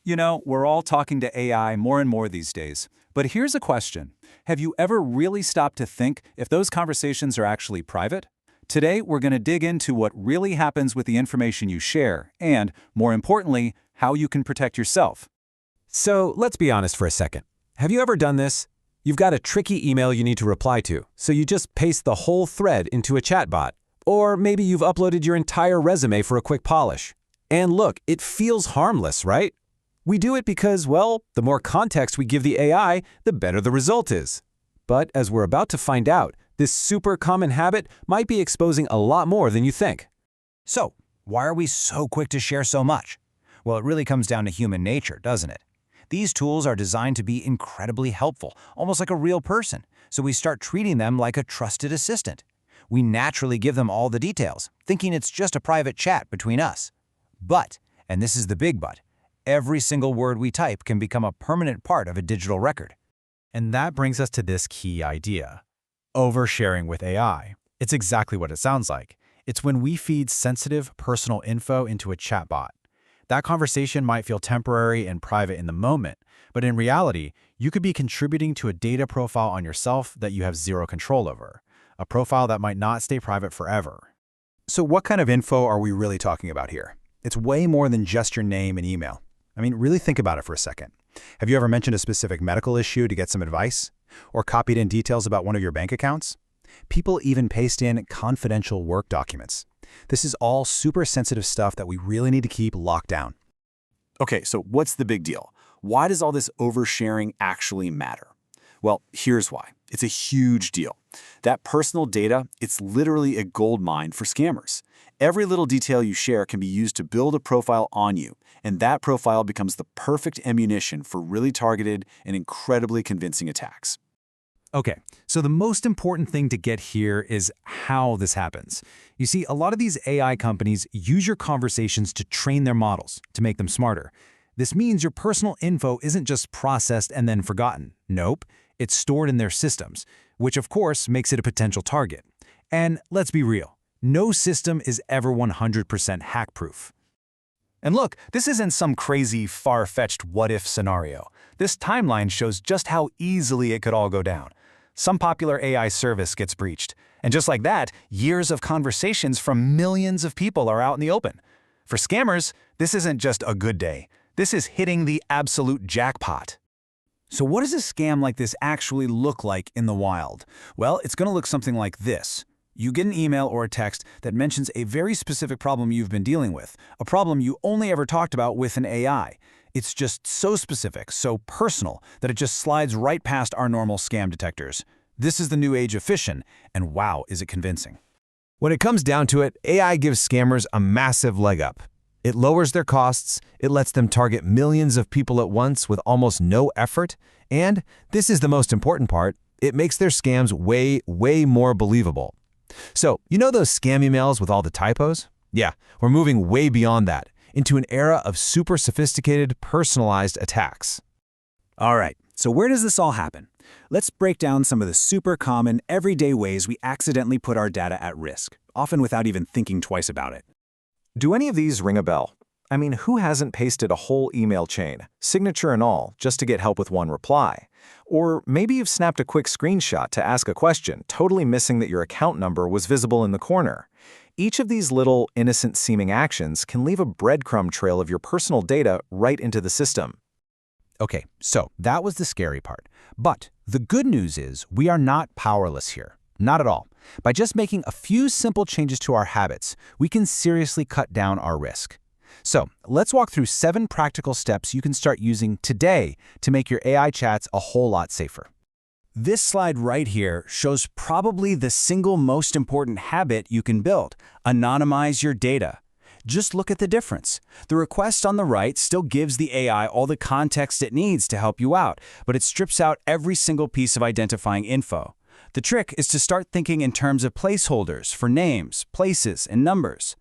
You know, we're all talking to AI more and more these days. But here's a question. Have you ever really stopped to think if those conversations are actually private? Today, we're going to dig into what really happens with the information you share and, more importantly, how you can protect yourself. So let's be honest for a second. Have you ever done this? You've got a tricky email you need to reply to, so you just paste the whole thread into a chatbot. Or maybe you've uploaded your entire resume for a quick polish. And look, it feels harmless, right? We do it because, well, the more context we give the AI, the better the result is. But as we're about to find out, this super common habit might be exposing a lot more than you think. So, why are we so quick to share so much? Well, it really comes down to human nature, doesn't it? These tools are designed to be incredibly helpful, almost like a real person, so we start treating them like a trusted assistant. We naturally give them all the details, thinking it's just a private chat between us. But, and this is the big but, every single word we type can become a permanent part of a digital record. And that brings us to this key idea: oversharing with AI. It's exactly what it sounds like. It's when we feed sensitive, personal info into a chatbot. That conversation might feel temporary and private in the moment, but in reality, you could be contributing to a data profile on yourself that you have zero control over, a profile that might not stay private forever. So what kind of info are we really talking about here? It's way more than just your name and email. I mean, really think about it for a second. Have you ever mentioned a specific medical issue to get some advice? Or copied in details about one of your bank accounts? People even paste in confidential work documents. This is all super sensitive stuff that we really need to keep locked down. Okay, so what's the big deal? Why does all this oversharing actually matter? Well, here's why. It's a huge deal. That personal data, it's literally a gold mine for scammers. Every little detail you share can be used to build a profile on you, and that profile becomes the perfect ammunition for really targeted and incredibly convincing attacks. Okay, so the most important thing to get here is how this happens. You see, a lot of these AI companies use your conversations to train their models, to make them smarter. This means your personal info isn't just processed and then forgotten. Nope, it's stored in their systems, which of course makes it a potential target. And let's be real, no system is ever 100% hack-proof. And look, this isn't some crazy, far-fetched what-if scenario. This timeline shows just how easily it could all go down. Some popular AI service gets breached, and just like that, years of conversations from millions of people are out in the open. For scammers, this isn't just a good day. This is hitting the absolute jackpot. So what does a scam like this actually look like in the wild? Well, it's going to look something like this. You get an email or a text that mentions a very specific problem you've been dealing with, a problem you only ever talked about with an AI. It's just so specific, so personal, that it just slides right past our normal scam detectors. This is the new age of phishing, and wow, is it convincing. When it comes down to it, AI gives scammers a massive leg up. It lowers their costs, it lets them target millions of people at once with almost no effort, and, this is the most important part, it makes their scams way more believable. So, you know those scam emails with all the typos? Yeah, we're moving way beyond that, into an era of super sophisticated, personalized attacks. All right, so where does this all happen? Let's break down some of the super common, everyday ways we accidentally put our data at risk, often without even thinking twice about it. Do any of these ring a bell? I mean, who hasn't pasted a whole email chain, signature and all, just to get help with one reply? Or maybe you've snapped a quick screenshot to ask a question, totally missing that your account number was visible in the corner. Each of these little, innocent-seeming actions can leave a breadcrumb trail of your personal data right into the system. Okay, so that was the scary part. But the good news is we are not powerless here. Not at all. By just making a few simple changes to our habits, we can seriously cut down our risk. So let's walk through 7 practical steps you can start using today to make your AI chats a whole lot safer. This slide right here shows probably the single most important habit you can build: anonymize your data. Just look at the difference. The request on the right still gives the AI all the context it needs to help you out, but it strips out every single piece of identifying info. The trick is to start thinking in terms of placeholders for names, places, and numbers.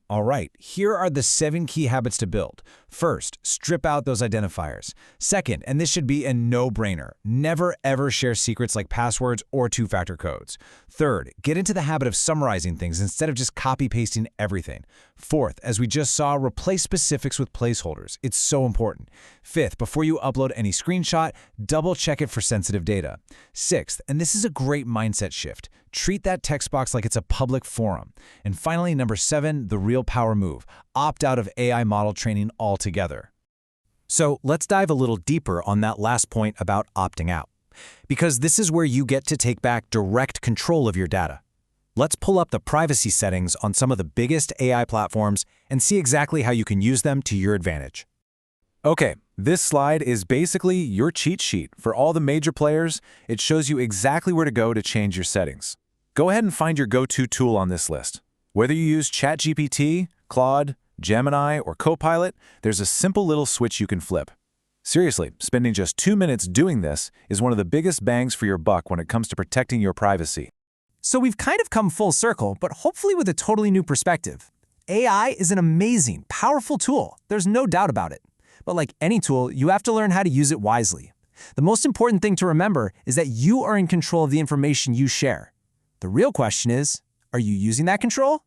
All right, here are the 7 key habits to build. First, strip out those identifiers. Second, and this should be a no-brainer, never ever share secrets like passwords or two-factor codes. Third, get into the habit of summarizing things instead of just copy-pasting everything. Fourth, as we just saw, replace specifics with placeholders. It's so important. Fifth, before you upload any screenshot, double-check it for sensitive data. Sixth, and this is a great mindset shift, treat that text box like it's a public forum. And finally, number 7, the real power move, opt out of AI model training altogether. So let's dive a little deeper on that last point about opting out, because this is where you get to take back direct control of your data. Let's pull up the privacy settings on some of the biggest AI platforms and see exactly how you can use them to your advantage. Okay, this slide is basically your cheat sheet. For all the major players, it shows you exactly where to go to change your settings. Go ahead and find your go-to tool on this list. Whether you use ChatGPT, Claude, Gemini, or Copilot, there's a simple little switch you can flip. Seriously, spending just 2 minutes doing this is one of the biggest bangs for your buck when it comes to protecting your privacy. So we've kind of come full circle, but hopefully with a totally new perspective. AI is an amazing, powerful tool. There's no doubt about it. But like any tool, you have to learn how to use it wisely. The most important thing to remember is that you are in control of the information you share. The real question is, are you using that control?